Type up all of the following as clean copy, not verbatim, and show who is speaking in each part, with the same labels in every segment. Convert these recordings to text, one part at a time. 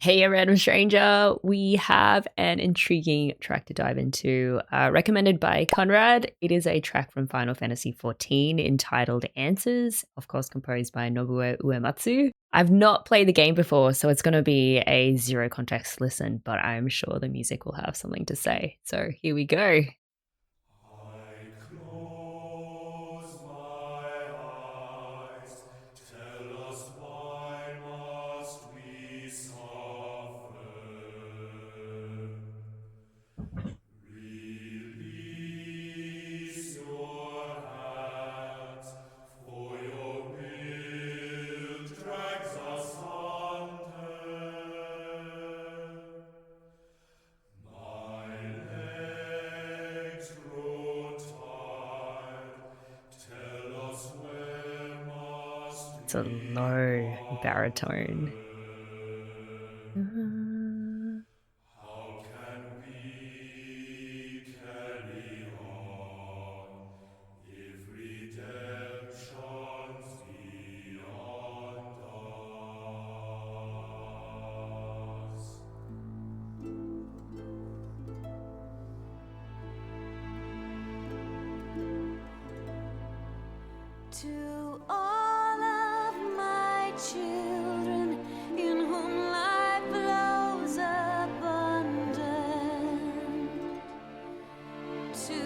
Speaker 1: Hey, a random stranger. We have an intriguing track to dive into, recommended by Conrad. It is a track from Final Fantasy XIV entitled Answers, of course, composed by Nobuo Uematsu. I've not played the game before, so it's going to be a zero context listen, but I'm sure the music will have something to say. So here we go.
Speaker 2: I close my eyes. Tell us why must we suffer? Release your hands, for your will drags us under. My legs grow tired. Tell us where must
Speaker 1: It's a
Speaker 2: we
Speaker 1: low baritone.
Speaker 2: wander? How can we carry on if redemption's beyond us?
Speaker 3: To all of my children in whom life flows abundant, to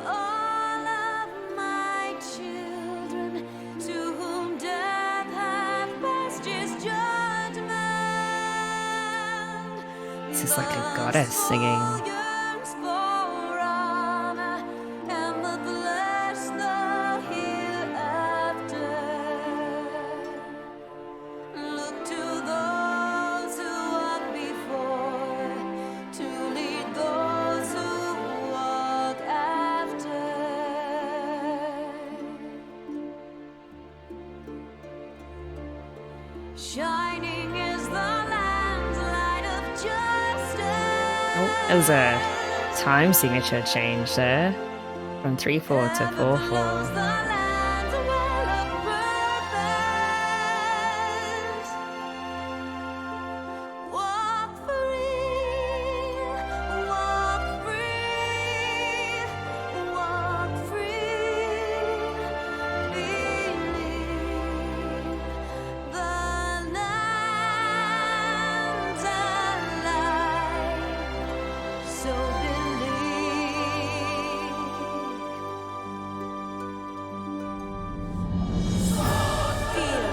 Speaker 3: all of my children to whom death hath passed his judgment,
Speaker 1: This is like a goddess singing.
Speaker 3: yearns for honor and the flesh the hereafter. Look to those who walk before to lead those who walk after. Shining is the land's light of justice.
Speaker 1: Oh, there's a time signature change there from 3/4 to 4/4.
Speaker 3: So believe. Feel,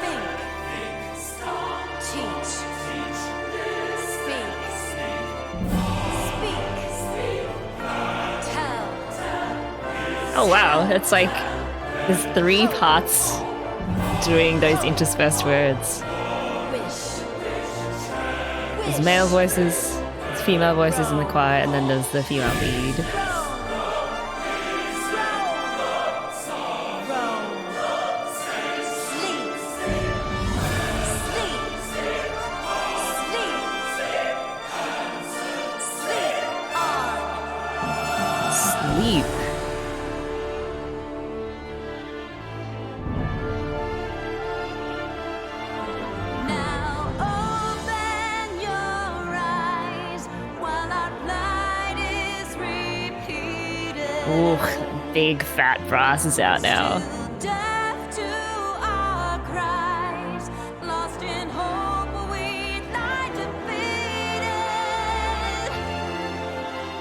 Speaker 3: think, teach, hear, feel, think, teach, speak, tell.
Speaker 1: Oh wow, it's like there's 3 parts doing those interspersed words.
Speaker 3: Wish.
Speaker 1: There's male voices, there's female voices in the choir, and then there's the female lead. Sleep.
Speaker 3: Now open your eyes while our plight is repeated.
Speaker 1: Ooh, big fat brass is out now.
Speaker 3: Deaf to our cries, lost in hope we lie defeated.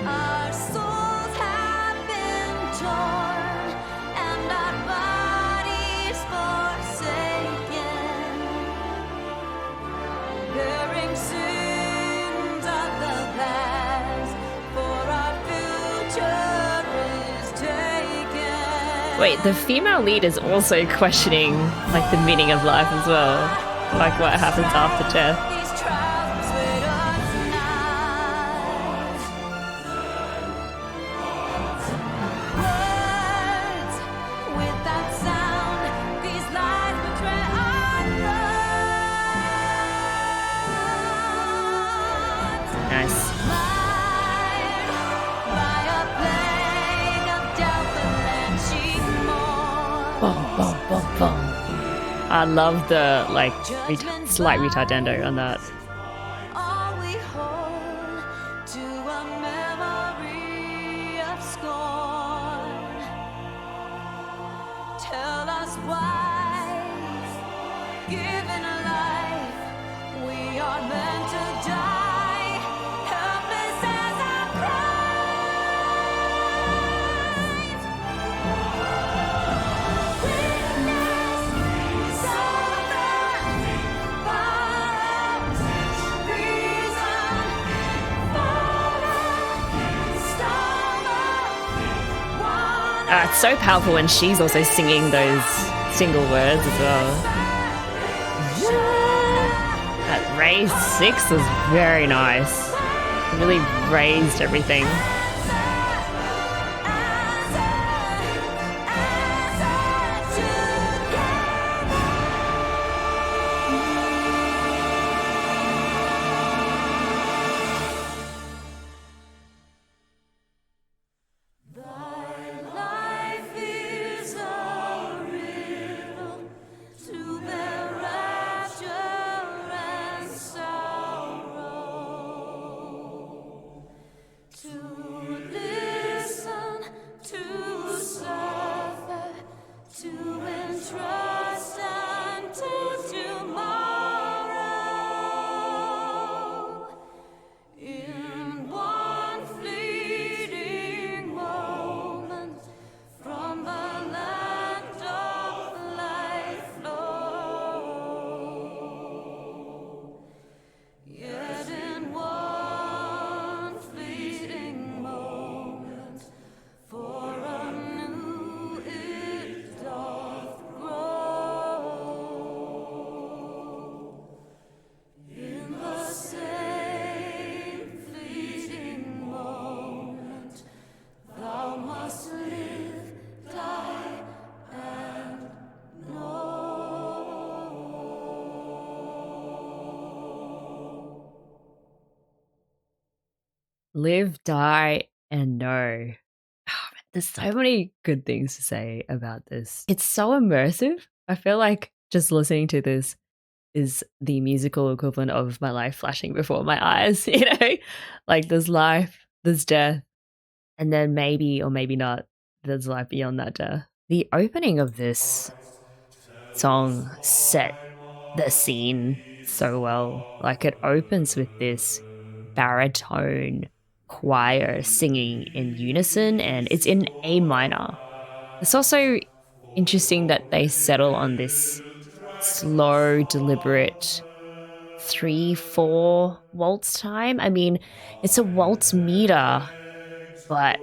Speaker 3: Our souls have been torn and our bodies forsaken, bearing sins of the past, for our future is taken.
Speaker 1: Wait, the female lead is also questioning like the meaning of life as well. Like what happens after death.
Speaker 3: These trials wait us not. Words without sound, these lies betray our thoughts.
Speaker 1: Nice.
Speaker 3: Lied by a plan
Speaker 1: I love the like slight retardando on that.
Speaker 3: All we hold to a memory of scorn. Tell us why, given a life, we are meant to die, helpless as our cries. Witness, suffer, borrow, reason, follow,
Speaker 1: It's so powerful when she's also singing those single words as well. That raised 6 was very nice. It really raised everything.
Speaker 3: life is a riddle to bear rapture and sorrow, to listen, to suffer, to entrust until tomorrow. In one fleeting moment from the land of life flow. Yet in one fleeting moment, for anew it doth grow. In the same fleeting moment, thou must live, die, and know.
Speaker 1: Live, die, and know. Oh, man, there's so many good things to say about this. It's so immersive. I feel like just listening to this is the musical equivalent of my life flashing before my eyes, you know? Like there's life, there's death, and then maybe or maybe not, there's life beyond that death. The opening of this song set the scene so well. Like it opens with this baritone choir singing in unison, and it's in A minor. It's also interesting that they settle on this slow, deliberate 3/4 waltz time. I mean, it's a waltz meter, but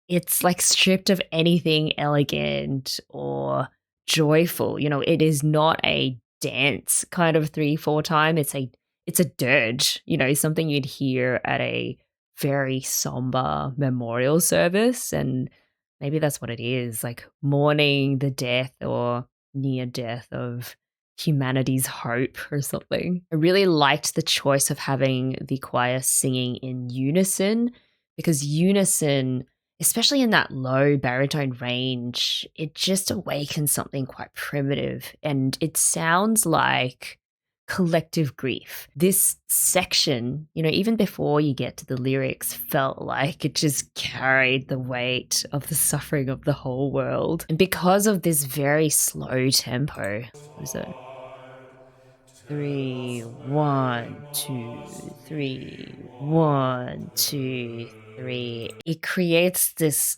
Speaker 1: it's like stripped of anything elegant or joyful. You know, it is not a dance kind of 3/4 time. It's a dirge, you know, something you'd hear at a very somber memorial service. And maybe that's what it is, like mourning the death or near death of humanity's hope or something. I really liked the choice of having the choir singing in unison, because unison, especially in that low baritone range, it just awakens something quite primitive, and it sounds like collective grief. This section, you know, even before you get to the lyrics, felt like it just carried the weight of the suffering of the whole world. And because of this very slow tempo, what is it? 3, 1, 2, 3, 1, 2, 3. It creates this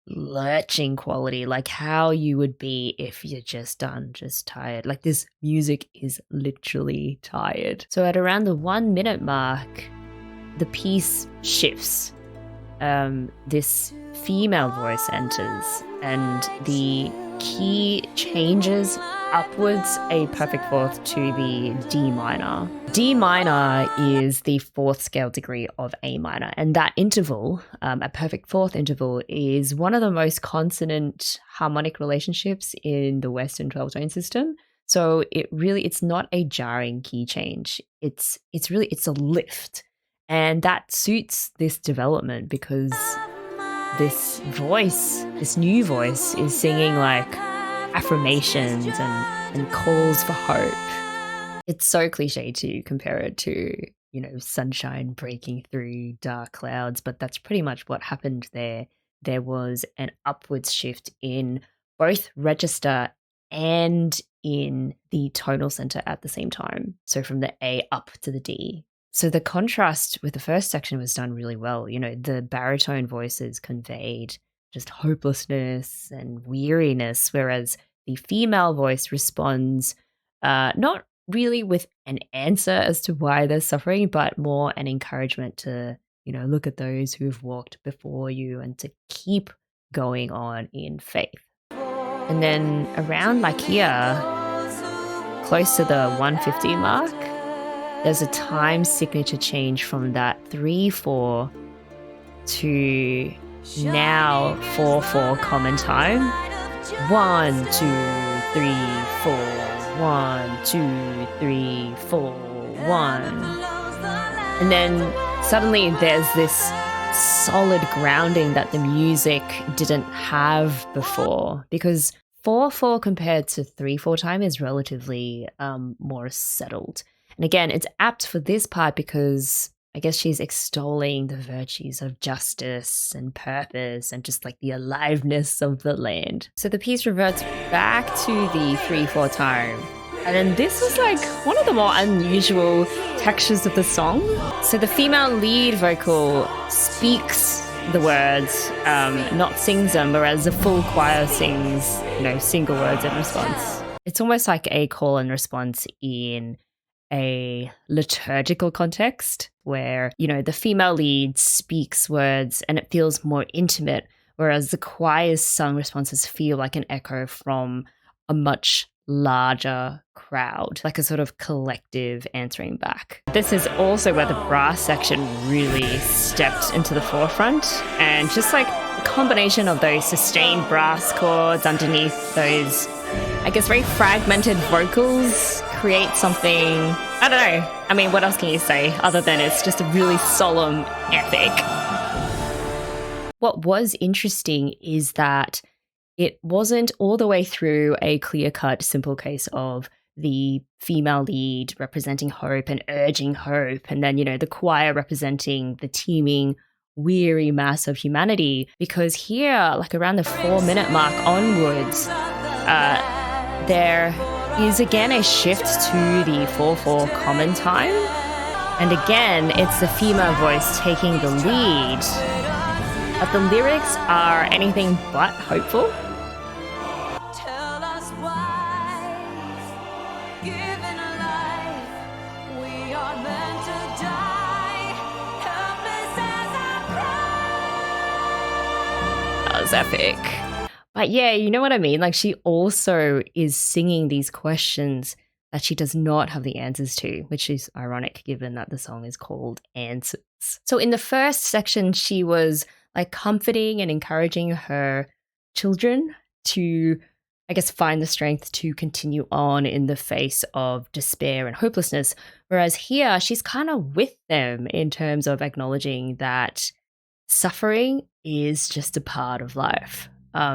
Speaker 1: lurching quality, like how you would be if you're just done, just tired. Like this music is literally tired. So at around the 1 minute mark, the piece shifts. This female voice enters, and the key changes upwards a perfect fourth to the D minor. D minor is the fourth scale degree of A minor, and that interval, a perfect fourth interval, is one of the most consonant harmonic relationships in the Western 12-tone system. So it's not a jarring key change. It's a lift, and that suits this development because this new voice is singing like affirmations and calls for hope. It's so cliche to compare it to, sunshine breaking through dark clouds, but that's pretty much what happened there. There was an upwards shift in both register and in the tonal center at the same time. So from the A up to the D. So the contrast with the first section was done really well. The baritone voices conveyed just hopelessness and weariness, whereas the female voice responds not really with an answer as to why they're suffering, but more an encouragement to, look at those who've walked before you and to keep going on in faith. And then around like here, close to the 150 mark, there's a time signature change from that 3/4 to now 4/4 common time. 1, 2, 3, 4. 1, 2, 3, 4, 1. And then suddenly there's this solid grounding that the music didn't have before, because 4/4 compared to 3/4 time is relatively more settled. And again, it's apt for this part because I guess she's extolling the virtues of justice and purpose and just like the aliveness of the land. So the piece reverts back to the 3/4 time. And then this was like one of the more unusual textures of the song. So the female lead vocal speaks the words, not sings them, whereas the full choir sings, single words in response. It's almost like a call and response in a liturgical context where, the female lead speaks words and it feels more intimate, whereas the choir's sung responses feel like an echo from a much larger crowd, like a sort of collective answering back. This is also where the brass section really stepped into the forefront, and just like a combination of those sustained brass chords underneath those, I guess, very fragmented vocals create something, I don't know. I mean, what else can you say other than it's just a really solemn epic? What was interesting is that it wasn't all the way through a clear-cut, simple case of the female lead representing hope and urging hope, and then, the choir representing the teeming, weary mass of humanity. Because here, like around the 4-minute mark onwards, there is again a shift to the 4/4 common time. And again, it's the female voice taking the lead. But the lyrics are anything but hopeful.
Speaker 3: Tell us why, given a life, we are meant to die, helpless as our cry.
Speaker 1: That was epic. But yeah, you know what I mean? Like, she also is singing these questions that she does not have the answers to, which is ironic given that the song is called Answers. So in the first section, she was like comforting and encouraging her children to, I guess, find the strength to continue on in the face of despair and hopelessness. Whereas here, she's kind of with them in terms of acknowledging that suffering is just a part of life.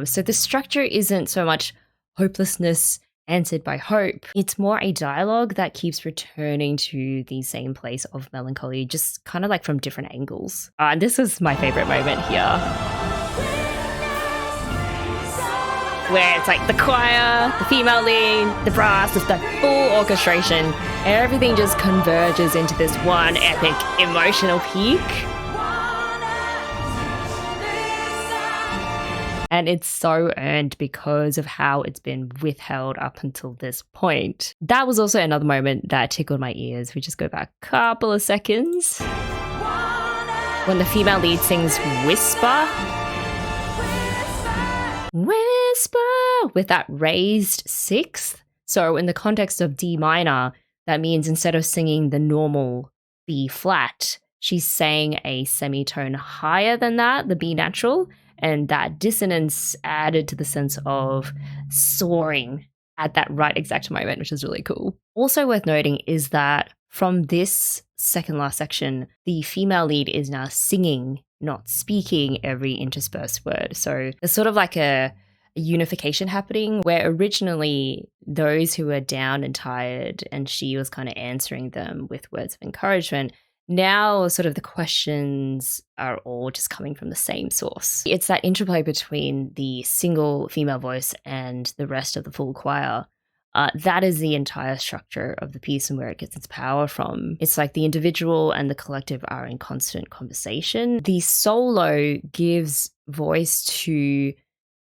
Speaker 1: So the structure isn't so much hopelessness answered by hope. It's more a dialogue that keeps returning to the same place of melancholy, just kind of like from different angles. And this is my favorite moment here, where it's like the choir, the female lead, the brass, it's the full orchestration. Everything just converges into this one epic emotional peak. And it's so earned because of how it's been withheld up until this point. That was also another moment that tickled my ears. We just go back a couple of seconds. When the female lead sings Whisper. Whisper with that raised sixth. So in the context of D minor, that means instead of singing the normal B flat, she's saying a semitone higher than that, the B natural. And that dissonance added to the sense of soaring at that right exact moment, which is really cool. Also worth noting is that from this second last section, the female lead is now singing, not speaking every interspersed word. So there's sort of like a unification happening where originally those who were down and tired and she was kind of answering them with words of encouragement. Now, sort of the questions are all just coming from the same source. It's that interplay between the single female voice and the rest of the full choir. That is the entire structure of the piece and where it gets its power from. It's like the individual and the collective are in constant conversation. The solo gives voice to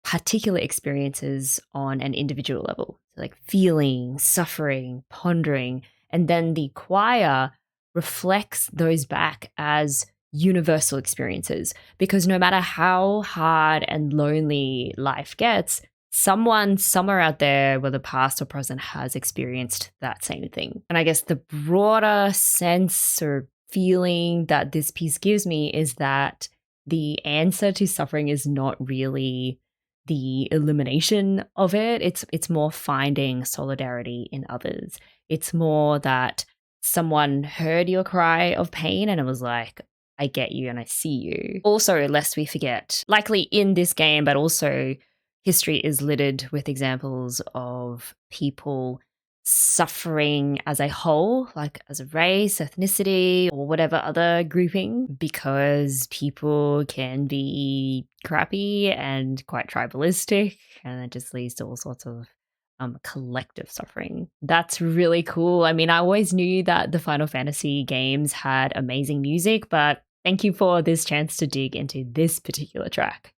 Speaker 1: particular experiences on an individual level, so like feeling, suffering, pondering, and then the choir reflects those back as universal experiences, because no matter how hard and lonely life gets, someone somewhere out there, whether past or present, has experienced that same thing. And I guess the broader sense or feeling that this piece gives me is that the answer to suffering is not really the elimination of it. It's more finding solidarity in others. It's more that someone heard your cry of pain and it was like, I get you and I see you. Also, lest we forget, likely in this game, but also history is littered with examples of people suffering as a whole, like as a race, ethnicity, or whatever other grouping, because people can be crappy and quite tribalistic, and it just leads to all sorts of collective suffering. That's really cool. I mean, I always knew that the Final Fantasy games had amazing music, but thank you for this chance to dig into this particular track.